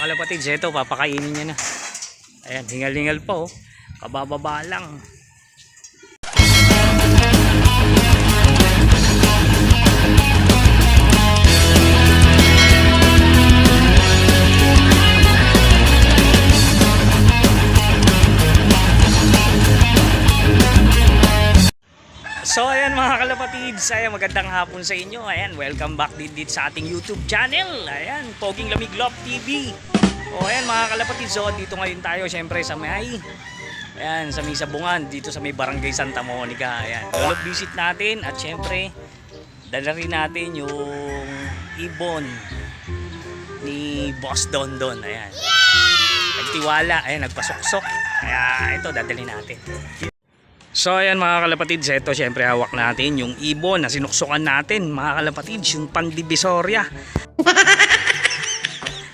kalapatids, ito papakainin niya na. Ayan, hingal-hingal pa oh. Kabababa lang. So ayan mga kalapatids, ayan, magandang hapon sa inyo. Ayan, welcome back dito sa ating YouTube channel. Ayan, Poging Lamig Love TV. O ayan mga kalapatids, so dito ngayon tayo syempre sa may sa may Sabungan, dito sa may Barangay Santa Monica. Ayan, lolo visit natin at syempre dala rin natin yung ibon ni Boss Dondon. Ayan, nagtiwala, ayan, nagpasuksok. Kaya ito dadalhin natin. So ayan mga kalapatids, ito syempre hawak natin yung ibon na sinuksukan natin mga kalapatids, yung Pandivisoria.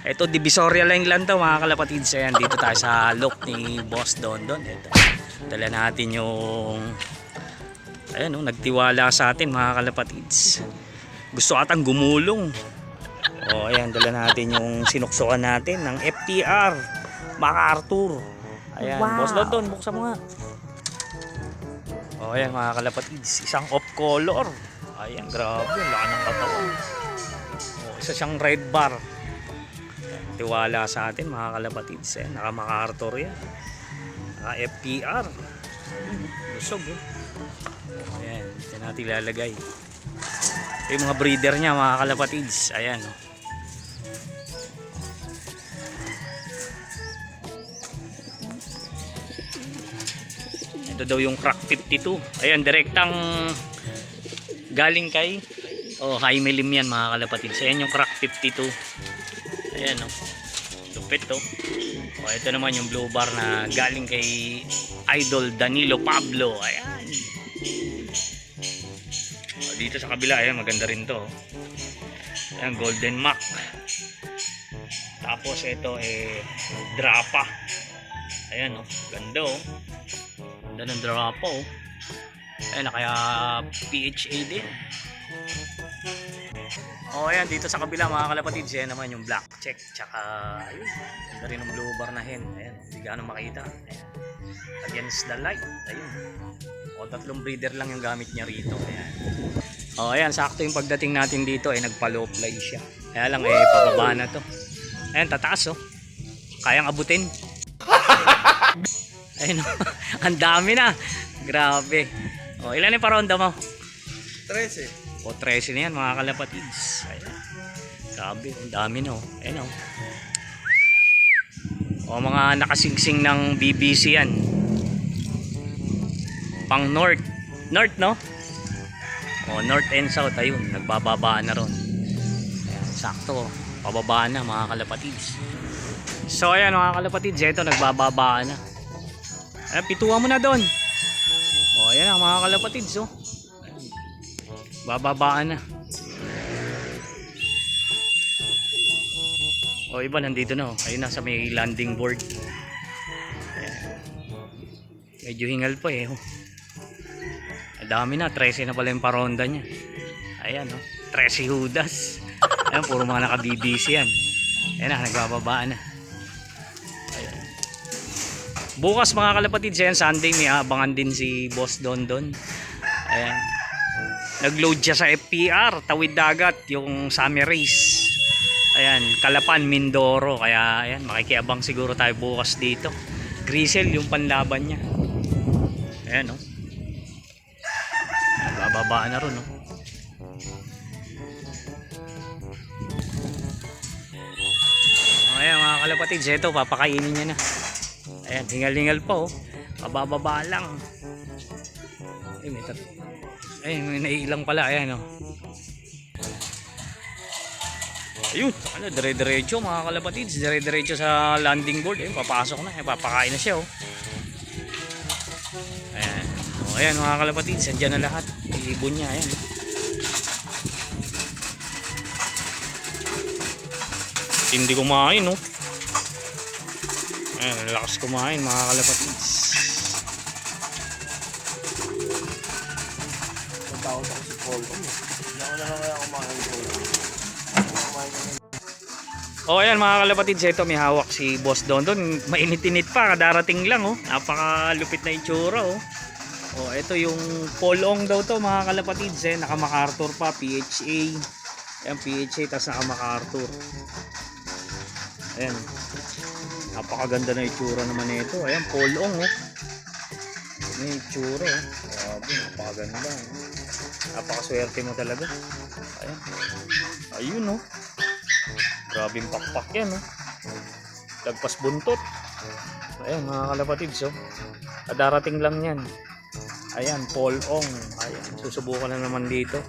Ito Divisoria lang daw mga kalapatids. Ayan, dito tayo sa look ni Boss Dondon. Ito, dala natin yung ayan, nagtiwala sa atin mga kalapatids. Gusto atang gumulong. O ayan, dala natin yung sinuksukan natin ng FTR MacArthur. Ayan, wow. Boss Dondon, buksan mo nga. O ayan mga kalapatids, isang off color. Ayan, grabe, laki ng katawan. O, isa siyang red bar. Tiwala sa atin mga kalapatids. Ayan, naka MacArthur yan, naka FTR. Busog oh. Ayan, dito natin ilalagay. Ito yung mga breeder niya mga kalapatids. Ayan oh. Ito daw yung Crack 52. Ayan, direktang galing kay Jaime Lim yan mga kalapatids. Ayan yung Crack 52. Ayan o, lupit to. Ito naman yung blue bar na galing kay Idol Danilo Pablo. Ayan. Dito sa kabila, ayan, maganda rin to. Ayan, Golden Mac. Tapos ito Drapa. Ayan o, ganda o. Ganda ng Drapa o. Ayan, kaya PHA din. O ayan, dito sa kabila mga kalapatids, yan naman yung black check. Tsaka ayun, ganda rin ng blue bar na hen. Ayan, hindi gaano makita. Ayan, against the light. Ayun. O, tatlong breeder lang yung gamit niya rito. Ayan. O ayan, sakto yung pagdating natin dito nagpa-low fly siya. Kaya lang pababa na to. Ayan, tataas oh. Kayang abutin. Ayun oh. Ang dami na. Grabe. O, ilan yung paronda mo? 13. O 13 na yan mga kalapatids. Ayan. Grabe, ang dami na oh. Ayan oh. O, mga nakasingsing ng BBC yan. Pang north. North no? O, north and south. Ayun, nagbababaan na ron. Ayan, sakto. Pababaan na mga kalapatids. So ayan mga kalapatids, ito nagbababaan na. Ayan, pituan mo na doon. O ayan ang mga kalapatids oh. Bababaan na. O iba nandito na oh. Ayun na sa may landing board. Ayan. Medyo hingal pa oh. Ang dami na, 13 na pala yung paronda niya. Ayan oh, 13 Judas. Ayan, puro mga naka-BBC yan. Ayan na, nagbababaan na. Ayan. Bukas mga kalapatids, ayan, Sunday, may abangan din si Boss Dondon. Ayan. Nag-load siya sa FPR, Tawid Dagat, yung summer race. Ayan, Calapan, Mindoro. Kaya ayan, makikiabang siguro tayo bukas dito. Grisel yung panlaban niya. Ayan oh. Bababaan na ron oh. Ayan mga kalapatids, ito papakainin niya na. Ayan, hingal-hingal pa oh. Pabababa lang. Ay, may naiilang pala. Ayan oh. Ayun, ano, dire-diretso mga kalapatids, dire-diretso sa landing board. Ayun, papasok na. Ayun, papakain na siya oh. Ayan. O, ayan mga kalapatids, andyan na lahat. Ibon niya, ayan. Hindi kumain oh. Ayan, lakas kumain mga kalapatids. Tawag ako si Paul. Hindi ako na lang kaya kumain ko. Kumain kami. O ayan mga kalapatids, ito may hawak si Boss Don Don. Mainit-init pa, kadarating lang oh. Napakalupit na itsura oh. O ito yung Polong daw to mga kalapatids eh. Naka MacArthur pa, PHA. Ayan PHA tas naka MacArthur. Ayan. Napakaganda na itsura naman nito. Ayan Polong oh. May itsura oh. Grabe, napakaganda oh. Napakaswerte mo talaga. Ayan. Ayun oh. Grabing pakpak yan oh. Lagpas buntot. Ayan mga kalapatids oh. Darating lang yan. Ayan Polong. Ayan susubukan na naman dito.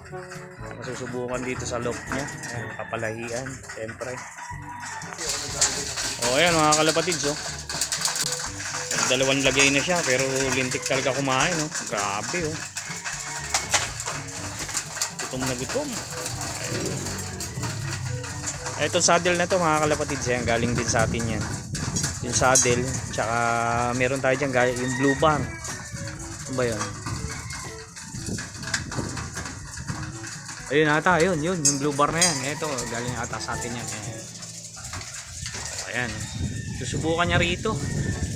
Susubukan dito sa lock niya. Ayan kapalahian siyempre. Oh ayan mga kalapatids oh. Dalawang lagay na siya pero lintik talaga kumain oh. Grabe oh. Gutom na gutom. Itong saddle na to mga kalapatids yan, galing din sa atin yan. Yung saddle, tsaka meron tayo dyan yung blue bar. Ano ba yun? Ayun ata, yun, yung blue bar na yan. Ito, galing ata sa atin yan. Ayan, susubukan niya rito.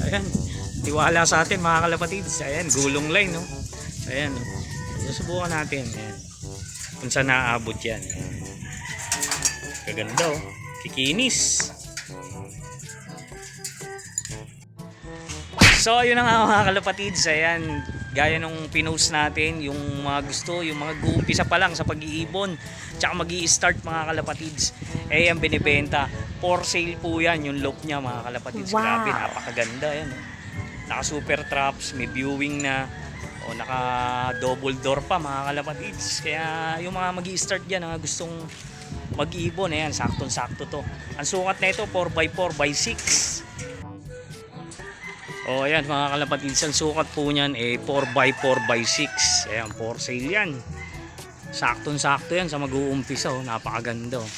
Ayan, tiwala sa atin mga kalapatids. Ayan, gulong line no. Ayan, susubukan natin. Ayan. Kung saan naaabot yan. Ayan. Kaganda oh. Kikinis. So ayun na nga mga kalapatids. Ayan. Gaya nung pinost natin. Yung mga gusto. Yung mga guumpisa pa lang sa pag-iibon. Tsaka mag-i-start mga kalapatids. Eh ang binibenta. For sale po yan. Yung loop niya mga kalapatids. Wow. Grabe. Napakaganda. Ayan oh. Naka super traps. May viewing na. O naka double door pa mga kalapatids. Kaya yung mga mag-i-start dyan. Mga gustong mag-ibon, ayan, saktong-sakto to. Ang sukat na ito 4x4x6. O ayan mga kalapatids, ang sukat po niyan eh 4x4x6. Ayan, for sale yan. Saktong-sakto yan sa mag-uumpisa oh. Napakaganda oh.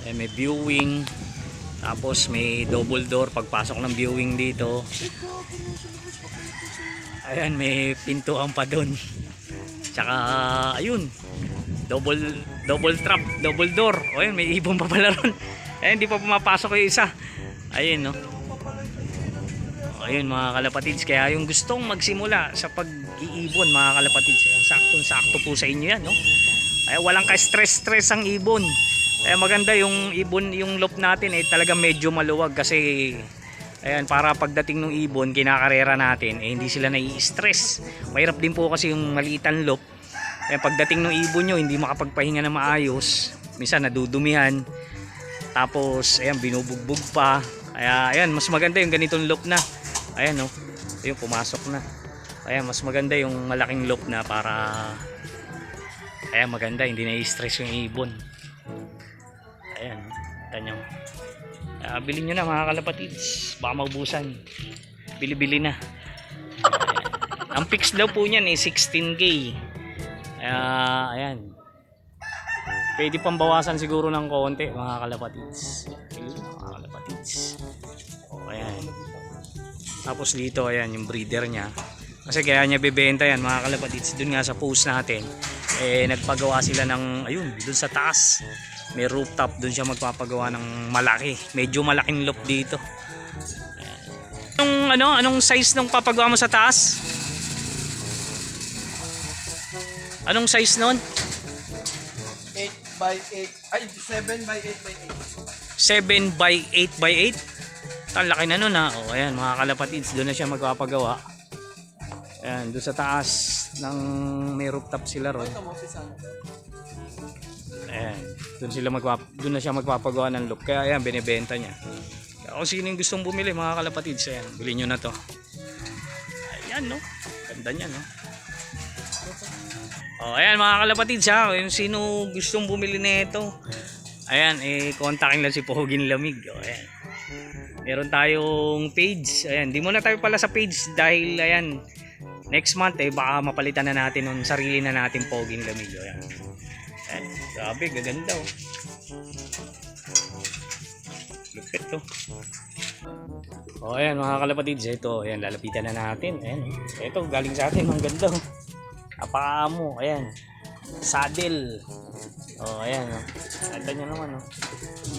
Ayan, may viewing. Tapos may double door pagpasok ng viewing dito. Ayan, may pintuan pa doon. Tsaka ayun, double trap, double door. O ayun, may ibon pa pala ron. Ayun, hindi pa pumapasok yung isa. Ayun no. O ayun mga kalapatids, kaya yung gustong magsimula sa pag-iibon mga kalapatids, ayan, saktong-sakto po sa inyo yan no. Ay walang ka-stress ang ibon. Ay maganda yung ibon, yung loop natin eh talaga medyo maluwag kasi ayan, para pagdating ng ibon kinakarera natin eh hindi sila nai-stress. Mahirap din po kasi yung maliitan loop. Eh pagdating ng ibon nyo hindi makapagpahinga na maayos, minsan nadudumihan, tapos ayan binubugbog pa. Kaya ayan mas maganda yung ganitong loop na ayan no, ayun pumasok na. Ayan mas maganda yung malaking loop na para ayan maganda, hindi na-stress yung ibon. Ayan tanyo. Bilhin nyo na mga kalapatids, baka maubusan. Bili-bili na. Ang fix daw po niyan eh 16K. Ayan. Pwede pang bawasan siguro ng konti mga kalapatids. Ayun, mga kalapatids. O, ayan. Tapos dito ayan yung breeder niya. Kasi kaya niya bebenta yan mga kalapatids. Doon nga sa post natin eh nagpagawa sila ng ayun doon sa taas. May rooftop, doon siya magpapagawa ng malaki. Medyo malaking loop dito. Anong size ng papagawa mo sa taas? Anong size nun? 8x8. Ay, 7x8x8. 7x8x8? Ang laki na nun ha. O ayan mga kalapatids, doon na siya magpapagawa. Ayan, doon sa taas ng may rooftop sila ron. Ayan, doon na siya magpapagawa ng loop. Kaya ayan, binibenta niya. Kaya kung sino yung gustong bumili mga kalapatids, ayan, bilhin nyo na to. Ayan no, ganda niya no. O ayan mga kalapatids ha, yung sino gustong bumili nito, ayan, kontakin lang si Poging Lamig. O ayan, meron tayong page. Ayan, di muna tayo pala sa page dahil ayan, next month baka mapalitan na natin ng sarili na natin Poging Lamig. O ayan. Ayan, grabe, gaganda oh. Lupit to. O ayan mga kalapatids, ito, ayan, lalapitan na natin. Ayan, ito galing sa atin, ang ganda oh. Napakaamo, ayan. Saddle. O ayan oh. Ito nyo naman oh.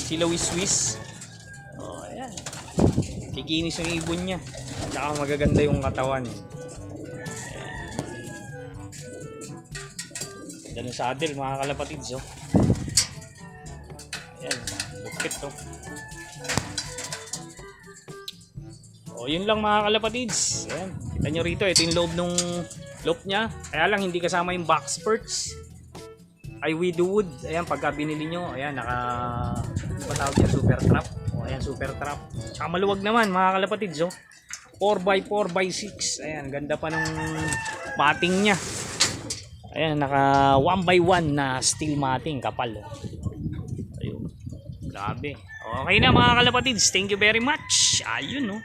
Sila Swiss. Kikinis yung ibon niya. Tsaka magaganda yung katawan. Yan ang saddle mga kalapatids, oh. Ayan, bukit to. O, yun lang mga kalapatids. Ayan, kita nyo rito, ito yung loob niya. Kaya lang hindi kasama yung box perch. Ay widowwood. Ayan, pagka binili nyo, ayan, ano ba tawag yan? Super trap. O, ayan, super trap. Tsaka maluwag naman mga kalapatids, oh. 4x4x6. Ayan, ganda pa ng matting niya. Ayan, naka 1x1 na steel matting, kapal, oh. Ayun, grabe. Okay na mga kalapatids, thank you very much. Ayun, no.